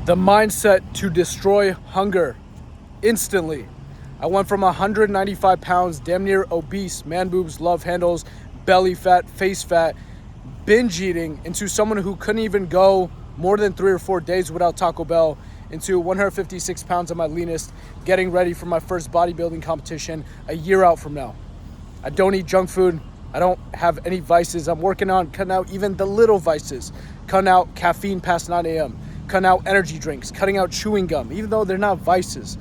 The mindset to destroy hunger instantly. I went from 195 pounds, damn near obese, man boobs, love handles, belly fat, face fat, binge eating, into someone who couldn't even go more than 3 or 4 days without Taco Bell, into 156 pounds at my leanest, getting ready for my first bodybuilding competition a year out from now. I don't eat junk food. I don't have any vices. I'm working on cutting out even the little vices, cutting out caffeine past 9 a.m., cutting out energy drinks, cutting out chewing gum, even though they're not vices.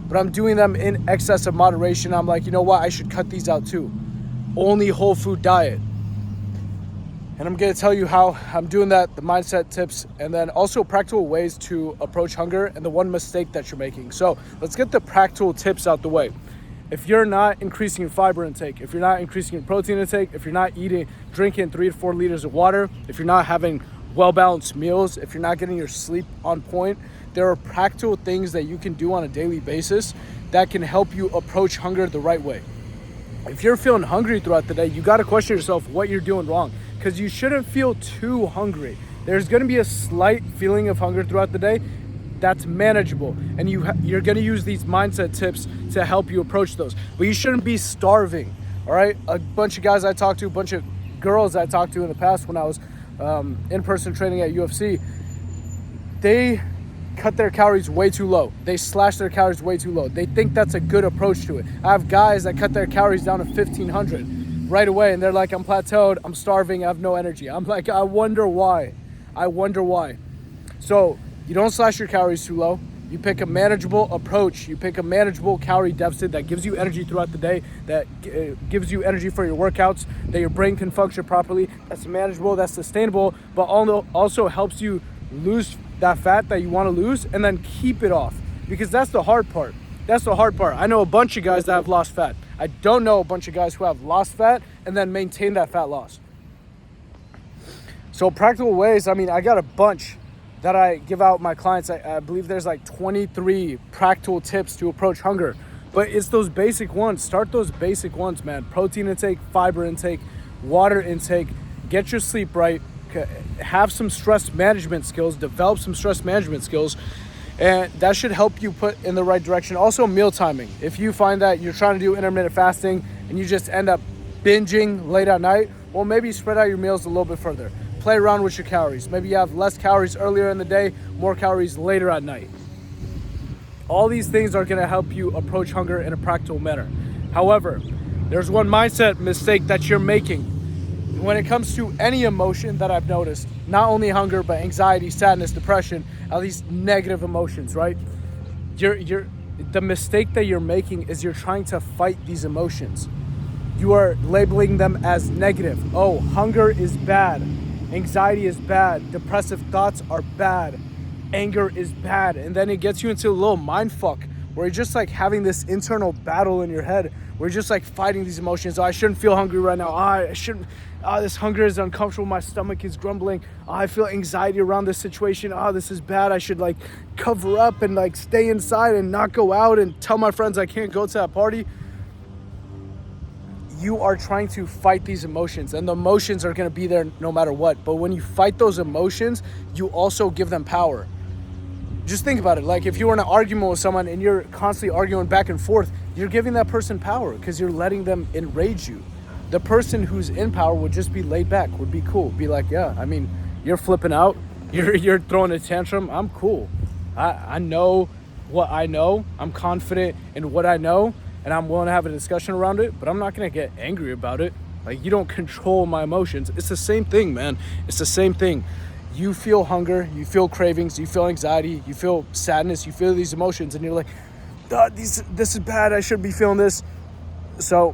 But I'm doing them in excess of moderation. I'm like, you know what? I should cut these out too. Only whole food diet. And I'm going to tell you how I'm doing that, the mindset tips, and then also practical ways to approach hunger and the one mistake that you're making. So let's get the practical tips out the way. If you're not increasing your fiber intake, if you're not increasing your protein intake, if you're not drinking 3 to 4 liters of water, if you're not having well-balanced meals, if you're not getting your sleep on point, there are practical things that you can do on a daily basis that can help you approach hunger the right way. If you're feeling hungry throughout the day, you got to question yourself what you're doing wrong, because you shouldn't feel too hungry. There's going to be a slight feeling of hunger throughout the day that's manageable, and you're going to use these mindset tips to help you approach those. But you shouldn't be starving, all right? A bunch of guys I talked to, a bunch of girls I talked to in the past when I was in-person training at UFC, they cut their calories way too low. They slash their calories way too low. They think that's a good approach to it. I have guys that cut their calories down to 1,500 right away, and they're like, I'm plateaued, I'm starving, I have no energy. I'm like, I wonder why. So you don't slash your calories too low. You pick a manageable approach. You pick a manageable calorie deficit that gives you energy throughout the day, that gives you energy for your workouts, that your brain can function properly, that's manageable, that's sustainable, but also helps you lose that fat that you want to lose and then keep it off, because that's the hard part. I know a bunch of guys that have lost fat. I don't know a bunch of guys who have lost fat and then maintain that fat loss. So practical ways, I mean, I got a bunch that I give out my clients. I believe there's like 23 practical tips to approach hunger, but it's those basic ones. Start those basic ones, man. Protein intake, fiber intake, water intake, get your sleep right, have some stress management skills, develop some stress management skills, and that should help you put in the right direction. Also, meal timing. If you find that you're trying to do intermittent fasting and you just end up binging late at night, well, maybe spread out your meals a little bit further. Play around with your calories. Maybe you have less calories earlier in the day, more calories later at night. All these things are going to help you approach hunger in a practical manner. However, there's one mindset mistake that you're making when it comes to any emotion that I've noticed, not only hunger, but anxiety, sadness, depression, at least negative emotions, right? The mistake that you're making is you're trying to fight these emotions. You are labeling them as negative. Oh, hunger is bad. Anxiety is bad. Depressive thoughts are bad. Anger is bad. And then it gets you into a little mind fuck where you're just like having this internal battle in your head where you're just like fighting these emotions. Oh, I shouldn't feel hungry right now. I shouldn't. This hunger is uncomfortable. My stomach is grumbling. I feel anxiety around this situation. This is bad. I should like cover up and like stay inside and not go out and tell my friends I can't go to that party. You are trying to fight these emotions, and the emotions are going to be there no matter what. But when you fight those emotions, you also give them power. Just think about it. Like if you were in an argument with someone and you're constantly arguing back and forth, you're giving that person power because you're letting them enrage you. The person who's in power would just be laid back, would be cool, be like, yeah, I mean, you're flipping out, you're throwing a tantrum, I'm cool. I know what I know, I'm confident in what I know, and I'm willing to have a discussion around it, but I'm not gonna get angry about it. Like, you don't control my emotions. It's the same thing, man. It's the same thing. You feel hunger, you feel cravings, you feel anxiety, you feel sadness, you feel these emotions, and you're like, this is bad, I shouldn't be feeling this. So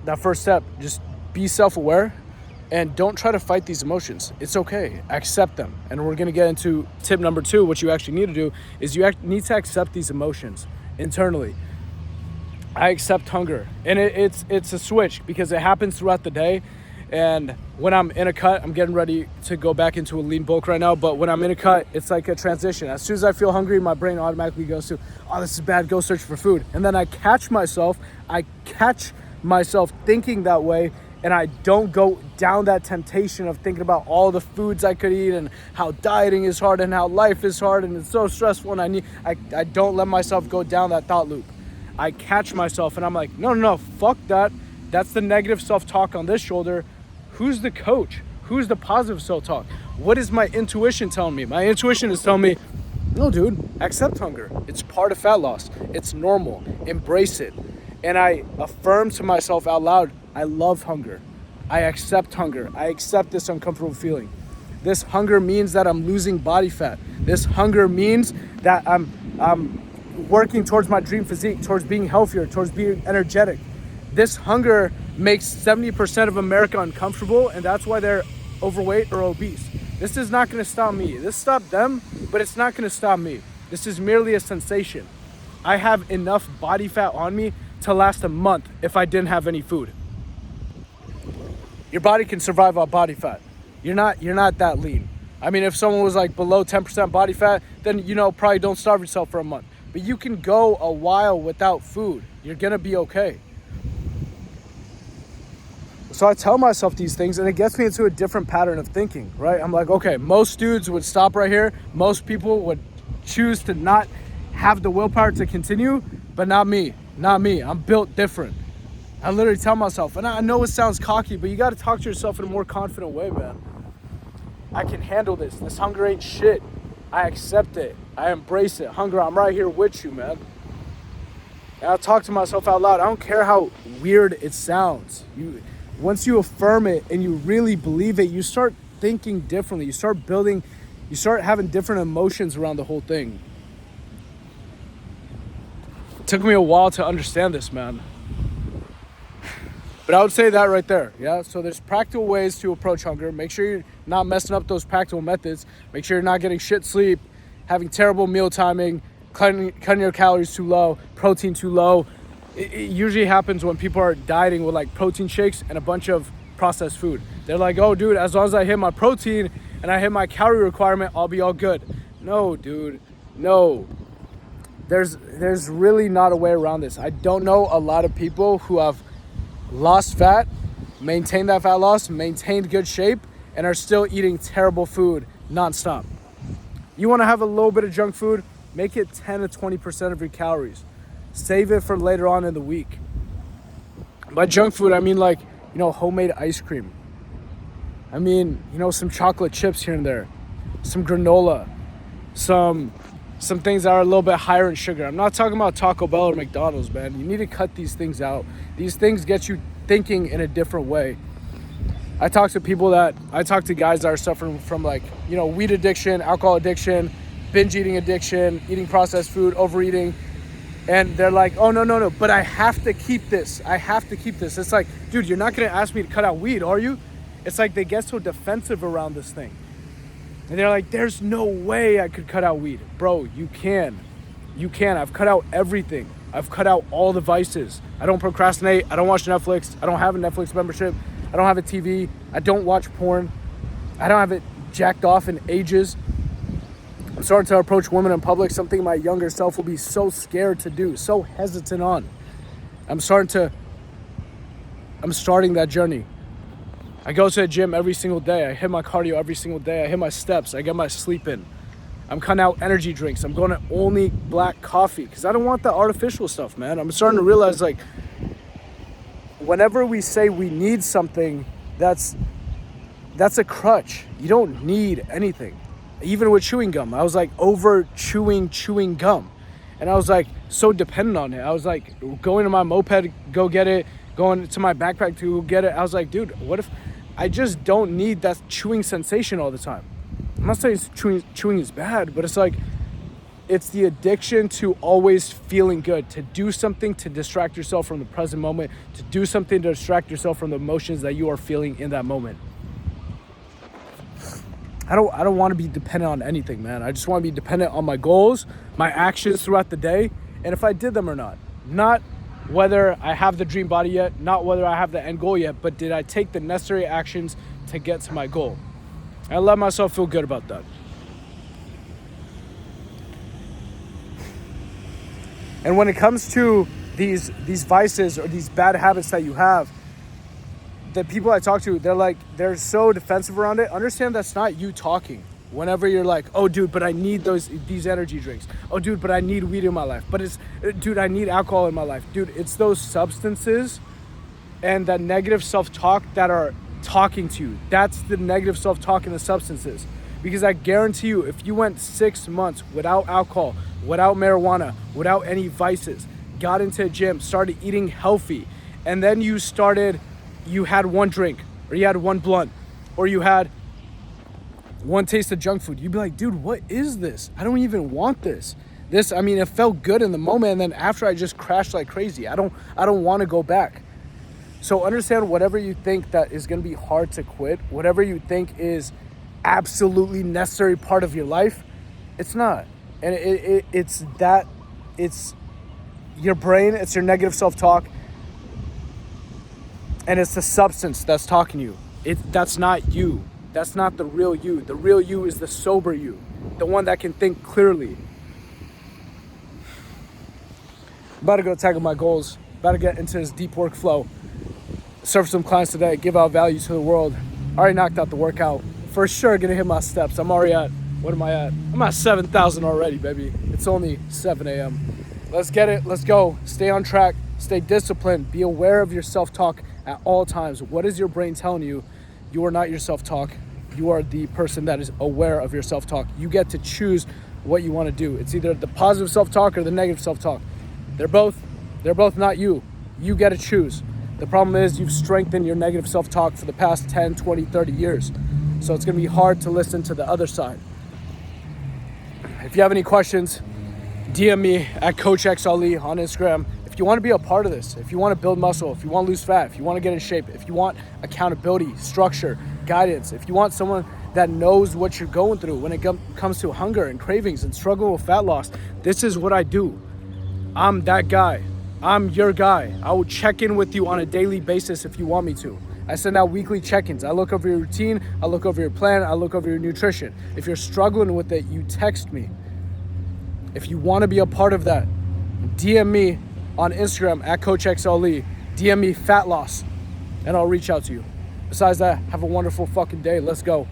that first step, just be self-aware and don't try to fight these emotions. It's okay, accept them. And we're gonna get into tip number 2. What you actually need to do is you need to accept these emotions internally. I accept hunger, and it's a switch because it happens throughout the day. And when I'm in a cut, I'm getting ready to go back into a lean bulk right now, but when I'm in a cut, it's like a transition. As soon as I feel hungry, my brain automatically goes to, oh, this is bad, go search for food. And then I catch myself thinking that way, and I don't go down that temptation of thinking about all the foods I could eat and how dieting is hard and how life is hard and it's so stressful, and I don't let myself go down that thought loop. I catch myself and I'm like, no, fuck that. That's the negative self-talk on this shoulder. Who's the coach? Who's the positive self-talk? What is my intuition telling me? My intuition is telling me, no, dude, accept hunger. It's part of fat loss. It's normal. Embrace it. And I affirm to myself out loud, I love hunger. I accept hunger. I accept this uncomfortable feeling. This hunger means that I'm losing body fat. This hunger means that I'm working towards my dream physique, towards being healthier, towards being energetic. This hunger makes 70% of America uncomfortable, and that's why they're overweight or obese. This is not going to stop me. This stopped them, but it's not going to stop me. This is merely a sensation. I have enough body fat on me to last a month if I didn't have any food. Your body can survive on body fat. You're not that lean. I mean, if someone was like below 10% body fat, then, probably don't starve yourself for a month. But you can go a while without food. You're going to be okay. So I tell myself these things, and it gets me into a different pattern of thinking, right? I'm like, okay, most dudes would stop right here. Most people would choose to not have the willpower to continue, but not me. Not me. I'm built different. I literally tell myself, and I know it sounds cocky, but you got to talk to yourself in a more confident way, man. I can handle this. This hunger ain't shit. I accept it. I embrace it. Hunger, I'm right here with you, man. And I talk to myself out loud. I don't care how weird it sounds. Once you affirm it and you really believe it, you start thinking differently. You start building, you start having different emotions around the whole thing. It took me a while to understand this, man. But I would say that right there, yeah? So there's practical ways to approach hunger. Make sure you're not messing up those practical methods. Make sure you're not getting shit sleep, having terrible meal timing, cutting your calories too low, protein too low. It usually happens when people are dieting with like protein shakes and a bunch of processed food. They're like, oh, dude, as long as I hit my protein and I hit my calorie requirement, I'll be all good. No, dude, no. There's really not a way around this. I don't know a lot of people who have lost fat, maintained that fat loss, maintained good shape, and are still eating terrible food nonstop. You want to have a little bit of junk food? Make it 10 to 20% of your calories. Save it for later on in the week. By junk food, I mean like, homemade ice cream. I mean, some chocolate chips here and there. Some granola. Some things that are a little bit higher in sugar. I'm not talking about Taco Bell or McDonald's, man. You need to cut these things out. These things get you thinking in a different way. I talk to guys that are suffering from like, weed addiction, alcohol addiction, binge eating addiction, eating processed food, overeating. And they're like, oh, no, but I have to keep this. It's like, dude, you're not going to ask me to cut out weed, are you? It's like they get so defensive around this thing. And they're like, there's no way I could cut out weed. Bro, you can. You can. I've cut out everything. I've cut out all the vices. I don't procrastinate. I don't watch Netflix. I don't have a Netflix membership. I don't have a TV. I don't watch porn. I don't have it jacked off in ages. I'm starting to approach women in public, something my younger self will be so scared to do, so hesitant on. I'm starting that journey. I go to the gym every single day. I hit my cardio every single day. I hit my steps. I get my sleep in. I'm cutting out energy drinks. I'm going to only black coffee because I don't want the artificial stuff, man. I'm starting to realize, like, whenever we say we need something, that's a crutch. You don't need anything. Even with chewing gum, I was like over chewing gum. And I was like so dependent on it. I was like going to my moped, go get it, going to my backpack to get it. I was like, dude, what if I just don't need that chewing sensation all the time? I'm not saying chewing is bad, but it's like, it's the addiction to always feeling good, to do something to distract yourself from the present moment, to do something to distract yourself from the emotions that you are feeling in that moment. I don't want to be dependent on anything, man. I just want to be dependent on my goals, my actions throughout the day, and if I did them or not. Not whether I have the dream body yet, not whether I have the end goal yet, but did I take the necessary actions to get to my goal? I let myself feel good about that. And when it comes to these vices or these bad habits that you have, the people I talk to, they're so defensive around it. Understand that's not you talking. Whenever you're like, oh dude, but I need these energy drinks. Oh dude, but I need weed in my life. But dude, I need alcohol in my life. Dude, it's those substances and that negative self-talk that are talking to you. That's the negative self-talk and the substances. Because I guarantee you, if you went 6 months without alcohol, without marijuana, without any vices, got into a gym, started eating healthy, and then you had one drink, or you had one blunt, or you had one taste of junk food, you'd be like, dude, what is this? I don't even want this. It felt good in the moment, and then after I just crashed like crazy. I don't want to go back. So understand, whatever you think that is going to be hard to quit, whatever you think is absolutely necessary part of your life, it's not. And it's your brain, it's your negative self-talk, and it's the substance that's talking to you. That's not you. That's not the real you. The real you is the sober you, the one that can think clearly. About to go tackle my goals. About to get into this deep workflow. Serve some clients today. Give out value to the world. Already knocked out the workout. For sure gonna hit my steps. I'm already at, what am I at? I'm at 7,000 already, baby. It's only 7 a.m. Let's get it. Let's go. Stay on track. Stay disciplined. Be aware of your self-talk at all times. What is your brain telling you? You are not your self-talk. You are the person that is aware of your self-talk. You get to choose what you want to do. It's either the positive self-talk or the negative self-talk. They're both not you. You get to choose. The problem is you've strengthened your negative self-talk for the past 10, 20, 30 years. So it's going to be hard to listen to the other side. If you have any questions, DM me at CoachXLE on Instagram. If you want to be a part of this, if you want to build muscle, if you want to lose fat, if you want to get in shape, if you want accountability, structure, guidance, if you want someone that knows what you're going through when it comes to hunger and cravings and struggle with fat loss, this is what I do. I'm that guy. I'm your guy. I will check in with you on a daily basis if you want me to. I send out weekly check-ins. I look over your routine. I look over your plan. I look over your nutrition. If you're struggling with it, you text me. If you want to be a part of that, DM me on Instagram at CoachXLE. DM me fat loss, and I'll reach out to you. Besides that, have a wonderful fucking day. Let's go.